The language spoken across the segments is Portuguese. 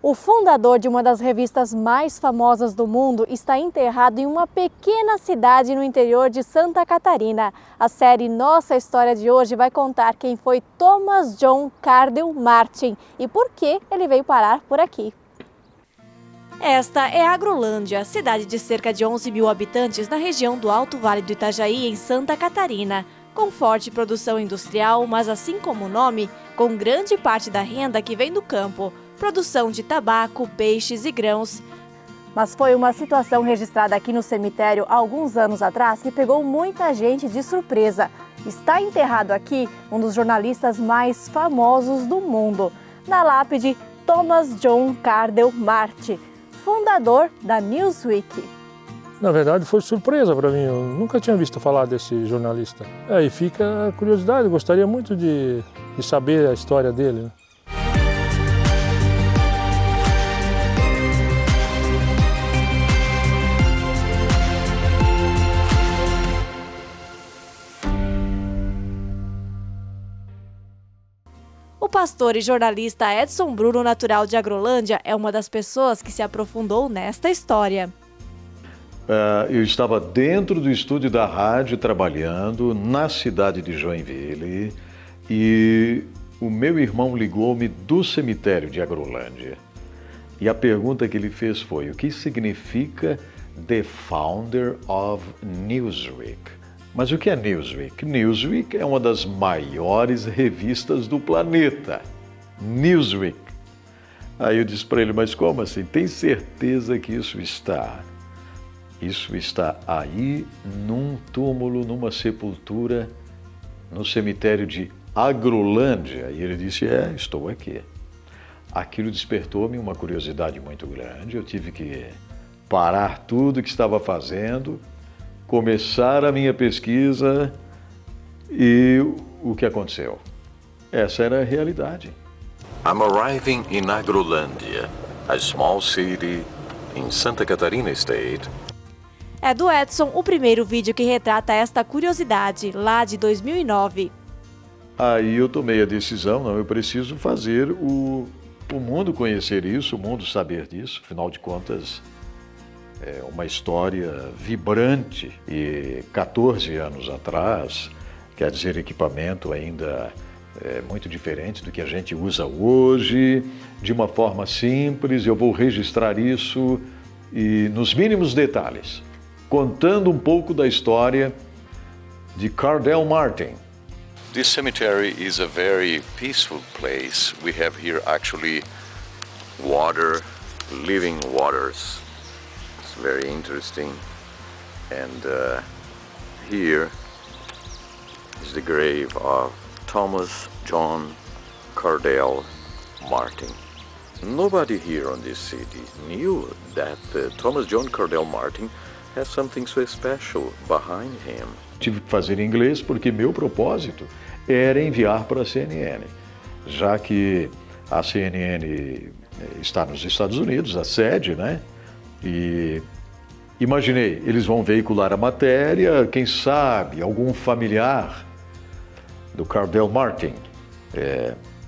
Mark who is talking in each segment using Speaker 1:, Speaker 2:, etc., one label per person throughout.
Speaker 1: O fundador de uma das revistas mais famosas do mundo está enterrado em uma pequena cidade no interior de Santa Catarina. A série Nossa História de hoje vai contar quem foi Thomas John Cardell Martin e por que ele veio parar por aqui. Esta é Agrolândia, cidade de cerca de 11 mil habitantes na região do Alto Vale do Itajaí, em Santa Catarina. Com forte produção industrial, mas assim como o nome, com grande parte da renda que vem do campo. Produção de tabaco, peixes e grãos. Mas foi uma situação registrada aqui no cemitério há alguns anos atrás que pegou muita gente de surpresa. Está enterrado aqui um dos jornalistas mais famosos do mundo. Na lápide, Thomas John Cardell Martin, fundador da Newsweek.
Speaker 2: Na verdade, foi surpresa para mim. Eu nunca tinha visto falar desse jornalista. Aí fica a curiosidade, eu gostaria muito de saber a história dele, né?
Speaker 1: O pastor e jornalista Edson Bruno, natural de Agrolândia, é uma das pessoas que se aprofundou nesta história.
Speaker 3: Eu estava dentro do estúdio da rádio trabalhando na cidade de Joinville e o meu irmão ligou-me do cemitério de Agrolândia. E a pergunta que ele fez foi: o que significa The Founder of Newsweek? Mas o que é Newsweek? Newsweek é uma das maiores revistas do planeta. Newsweek. Aí eu disse para ele: mas como assim? Tem certeza que isso está aí num túmulo, numa sepultura, no cemitério de Agrolândia? E ele disse: estou aqui. Aquilo despertou-me uma curiosidade muito grande. Eu tive que parar tudo que estava fazendo, começar a minha pesquisa e o que aconteceu? Essa era a realidade.
Speaker 4: I'm arriving in Agrolândia, a small city in Santa Catarina State.
Speaker 1: É do Edson o primeiro vídeo que retrata esta curiosidade, lá de 2009.
Speaker 3: Aí eu tomei a decisão, eu preciso fazer o mundo conhecer isso, o mundo saber disso. Afinal de contas, é uma história vibrante e 14 anos atrás, quer dizer, equipamento ainda muito diferente do que a gente usa hoje, de uma forma simples. Eu vou registrar isso e nos mínimos detalhes, contando um pouco da história de Cardell Martin.
Speaker 4: This cemetery is a very peaceful place. We have here actually water, living waters. It's very interesting. And here is the grave of Thomas John Cardell Martin. Nobody here on this city knew that Thomas John Cardell Martin has something so special behind him.
Speaker 3: Tive que fazer em inglês porque meu propósito era enviar para a CNN, já que a CNN está nos Estados Unidos, a sede, né? E imaginei, eles vão veicular a matéria, quem sabe algum familiar do Cardell Martin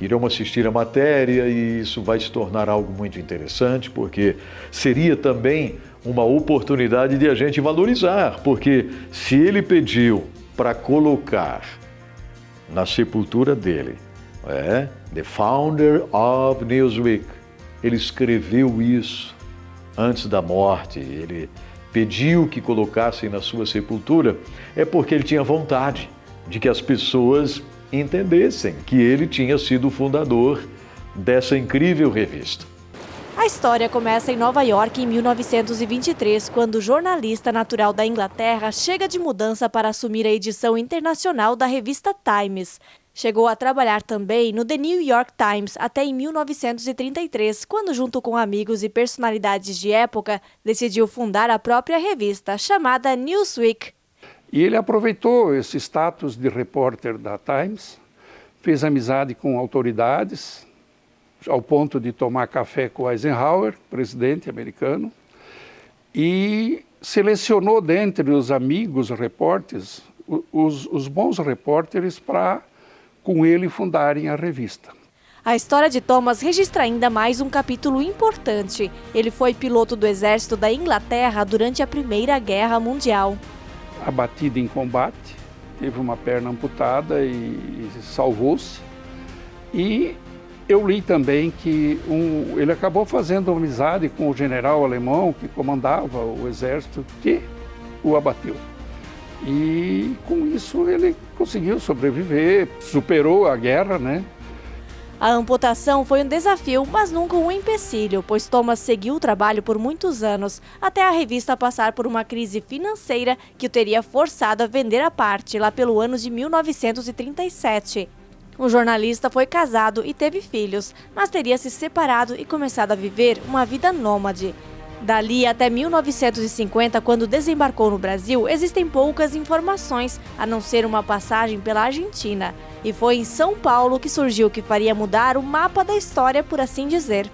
Speaker 3: irão assistir a matéria e isso vai se tornar algo muito interessante, porque seria também uma oportunidade de a gente valorizar, porque se ele pediu para colocar na sepultura dele, The Founder of Newsweek, ele escreveu isso antes da morte, ele pediu que colocassem na sua sepultura, é porque ele tinha vontade de que as pessoas entendessem que ele tinha sido o fundador dessa incrível revista.
Speaker 1: A história começa em Nova York em 1923, quando o jornalista natural da Inglaterra chega de mudança para assumir a edição internacional da revista Times. Chegou a trabalhar também no The New York Times até em 1933, quando, junto com amigos e personalidades de época, decidiu fundar a própria revista, chamada Newsweek.
Speaker 5: E ele aproveitou esse status de repórter da Times, fez amizade com autoridades, ao ponto de tomar café com Eisenhower, presidente americano, e selecionou dentre os amigos repórteres os bons repórteres para, com ele, fundarem a revista.
Speaker 1: A história de Thomas registra ainda mais um capítulo importante. Ele foi piloto do exército da Inglaterra durante a Primeira Guerra Mundial.
Speaker 5: Abatido em combate, teve uma perna amputada e salvou-se. E eu li também que ele acabou fazendo amizade com o general alemão que comandava o exército que o abateu. E com isso ele conseguiu sobreviver, superou a guerra, né?
Speaker 1: A amputação foi um desafio, mas nunca um empecilho, pois Thomas seguiu o trabalho por muitos anos, até a revista passar por uma crise financeira que o teria forçado a vender a parte lá pelo ano de 1937. O jornalista foi casado e teve filhos, mas teria se separado e começado a viver uma vida nômade. Dali até 1950, quando desembarcou no Brasil, existem poucas informações, a não ser uma passagem pela Argentina. E foi em São Paulo que surgiu o que faria mudar o mapa da história, por assim dizer.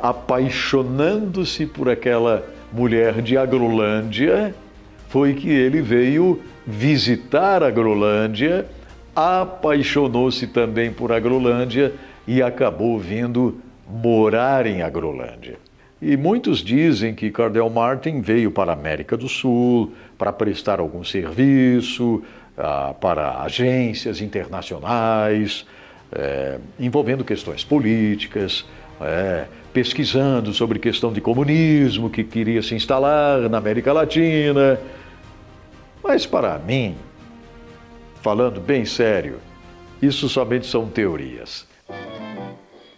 Speaker 3: Apaixonando-se por aquela mulher de Agrolândia, foi que ele veio visitar a Agrolândia, apaixonou-se também por Agrolândia e acabou vindo morar em Agrolândia. E muitos dizem que Cardell Martin veio para a América do Sul para prestar algum serviço para agências internacionais, envolvendo questões políticas, pesquisando sobre questão de comunismo que queria se instalar na América Latina. Mas para mim, falando bem sério, isso somente são teorias.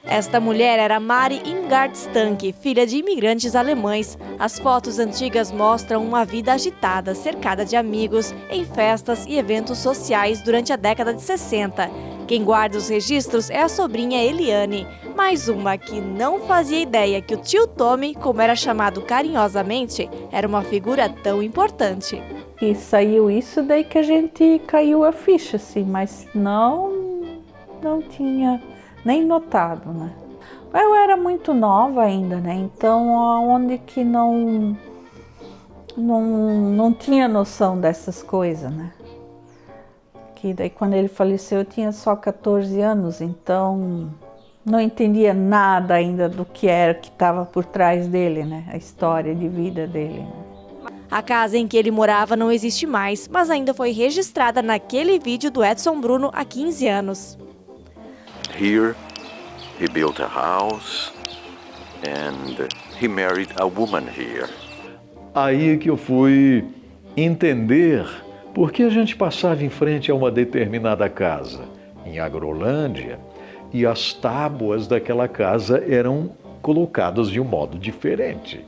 Speaker 1: Esta mulher era Mary Ingard Stanke, filha de imigrantes alemães. As fotos antigas mostram uma vida agitada, cercada de amigos, em festas e eventos sociais durante a década de 60. Quem guarda os registros é a sobrinha Eliane, mais uma que não fazia ideia que o tio Tommy, como era chamado carinhosamente, era uma figura tão importante.
Speaker 6: E saiu isso daí que a gente caiu a ficha, assim, mas não tinha nem notado, né? Eu era muito nova ainda, né? Então, onde que não tinha noção dessas coisas, né? Que daí quando ele faleceu eu tinha só 14 anos, então não entendia nada ainda do que era que estava por trás dele, né? A história de vida dele.
Speaker 1: A casa em que ele morava não existe mais, mas ainda foi registrada naquele vídeo do Edson Bruno há 15 anos.
Speaker 4: Here, he built a house and he married a woman here.
Speaker 3: Aí que eu fui entender por que a gente passava em frente a uma determinada casa em Agrolândia e as tábuas daquela casa eram colocadas de um modo diferente.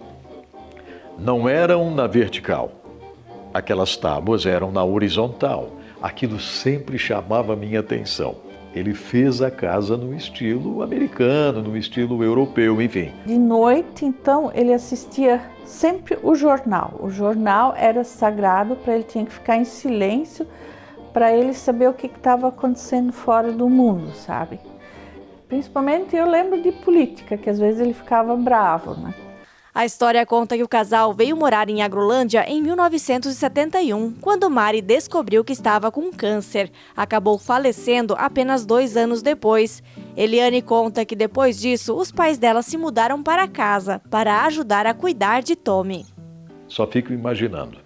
Speaker 3: Não eram na vertical, aquelas tábuas eram na horizontal. Aquilo sempre chamava a minha atenção. Ele fez a casa no estilo americano, no estilo europeu, enfim.
Speaker 6: De noite, então, ele assistia sempre o jornal. O jornal era sagrado para ele, tinha que ficar em silêncio para ele saber o que estava acontecendo fora do mundo, sabe? Principalmente eu lembro de política, que às vezes ele ficava bravo, né?
Speaker 1: A história conta que o casal veio morar em Agrolândia em 1971, quando Mari descobriu que estava com câncer. Acabou falecendo apenas 2 anos depois. Eliane conta que depois disso, os pais dela se mudaram para casa para ajudar a cuidar de Tommy.
Speaker 3: Só fico imaginando,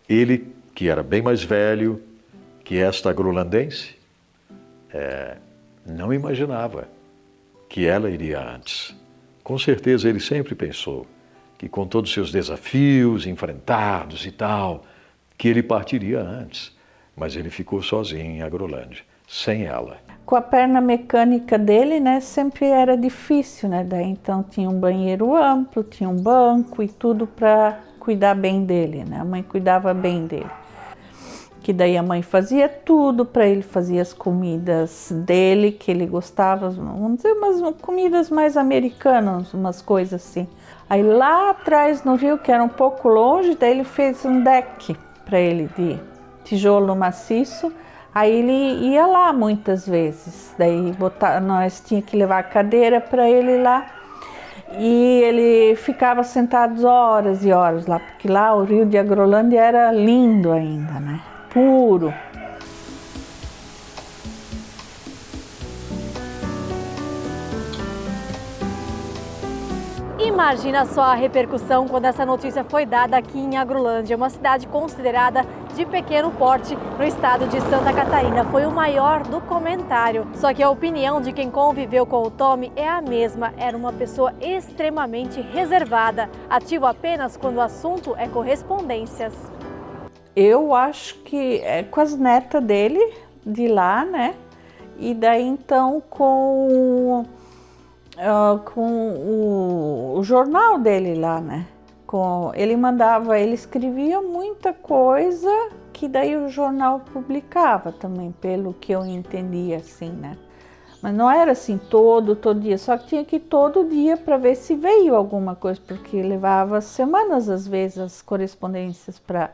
Speaker 3: ele que era bem mais velho que esta agrolandense, não imaginava que ela iria antes. Com certeza ele sempre pensou que com todos os seus desafios enfrentados e tal, que ele partiria antes. Mas ele ficou sozinho em Agrolândia, sem ela.
Speaker 6: Com a perna mecânica dele, né, sempre era difícil, né? Daí então tinha um banheiro amplo, tinha um banco e tudo para cuidar bem dele, né? A mãe cuidava bem dele. Que daí a mãe fazia tudo para ele, fazia as comidas dele, que ele gostava, vamos dizer, umas comidas mais americanas, umas coisas assim. Aí lá atrás no rio, que era um pouco longe, daí ele fez um deck para ele de tijolo maciço. Aí ele ia lá muitas vezes, daí nós tínhamos que levar a cadeira para ele lá. E ele ficava sentado horas e horas lá, porque lá o rio de Agrolândia era lindo ainda, né? Puro.
Speaker 1: Imagina só a repercussão quando essa notícia foi dada aqui em Agrolândia, uma cidade considerada de pequeno porte no estado de Santa Catarina. Foi o maior documentário. Só que a opinião de quem conviveu com o Tommy é a mesma. Era uma pessoa extremamente reservada, ativo apenas quando o assunto é correspondências.
Speaker 6: Eu acho que é com as netas dele, de lá, né? E daí então com o jornal dele lá, né? Ele escrevia muita coisa que daí o jornal publicava também, pelo que eu entendi assim, né? Mas não era assim todo dia, só que tinha que ir todo dia para ver se veio alguma coisa, porque levava semanas às vezes as correspondências para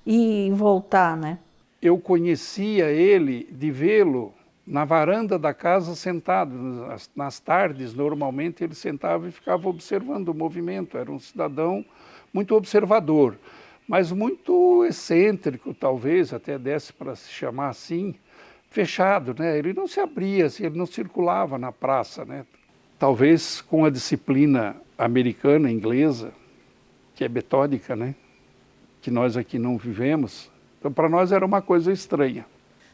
Speaker 6: ir e voltar, né?
Speaker 5: Eu conhecia ele de vê-lo na varanda da casa sentado. Nas tardes, normalmente, ele sentava e ficava observando o movimento. Era um cidadão muito observador, mas muito excêntrico, talvez, até desse para se chamar assim, fechado, né? Ele não se abria, assim, ele não circulava na praça, né? Talvez com a disciplina americana, inglesa, que é metódica, né? Que nós aqui não vivemos. Então, para nós era uma coisa estranha.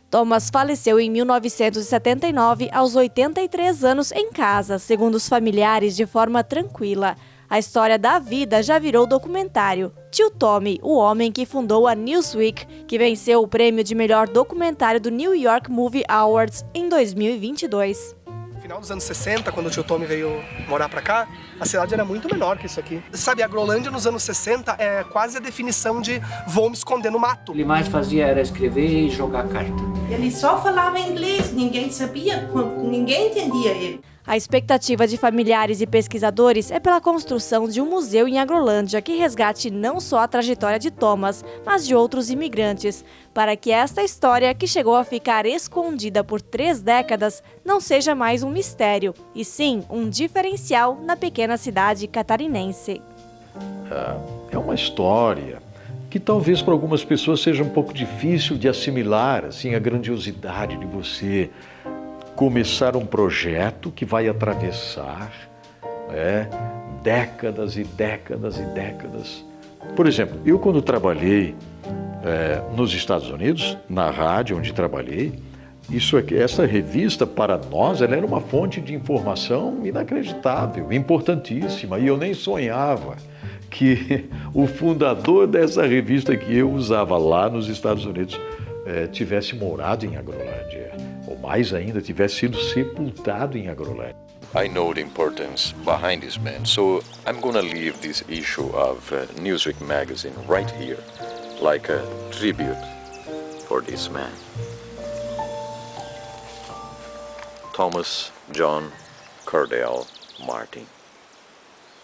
Speaker 1: Thomas faleceu em 1979, aos 83 anos, em casa, segundo os familiares, de forma tranquila. A história da vida já virou documentário. Tio Tommy, o homem que fundou a Newsweek, que venceu o prêmio de melhor documentário do New York Movie Awards em 2022.
Speaker 7: No final dos anos 60, quando o tio Tommy veio morar pra cá, a cidade era muito menor que isso aqui. Sabe, a Agrolândia nos anos 60 é quase a definição de vou me esconder no mato.
Speaker 8: O que ele mais fazia era escrever e jogar carta.
Speaker 9: Ele só falava inglês, ninguém sabia, ninguém entendia ele.
Speaker 1: A expectativa de familiares e pesquisadores é pela construção de um museu em Agrolândia que resgate não só a trajetória de Thomas, mas de outros imigrantes, para que esta história, que chegou a ficar escondida por 3 décadas, não seja mais um mistério, e sim um diferencial na pequena cidade catarinense.
Speaker 3: É uma história que talvez para algumas pessoas seja um pouco difícil de assimilar, assim, a grandiosidade de você começar um projeto que vai atravessar, né, décadas e décadas e décadas. Por exemplo, eu quando trabalhei nos Estados Unidos, na rádio onde trabalhei, essa revista para nós ela era uma fonte de informação inacreditável, importantíssima, e eu nem sonhava que o fundador dessa revista que eu usava lá nos Estados Unidos tivesse morado em Agrolândia. Ou mais ainda, tivesse sido sepultado em Agrolândia.
Speaker 4: I know the importance behind this man, so I'm gonna leave this issue of Newsweek magazine right here, like a tribute for this man. Thomas John Cordell Martin.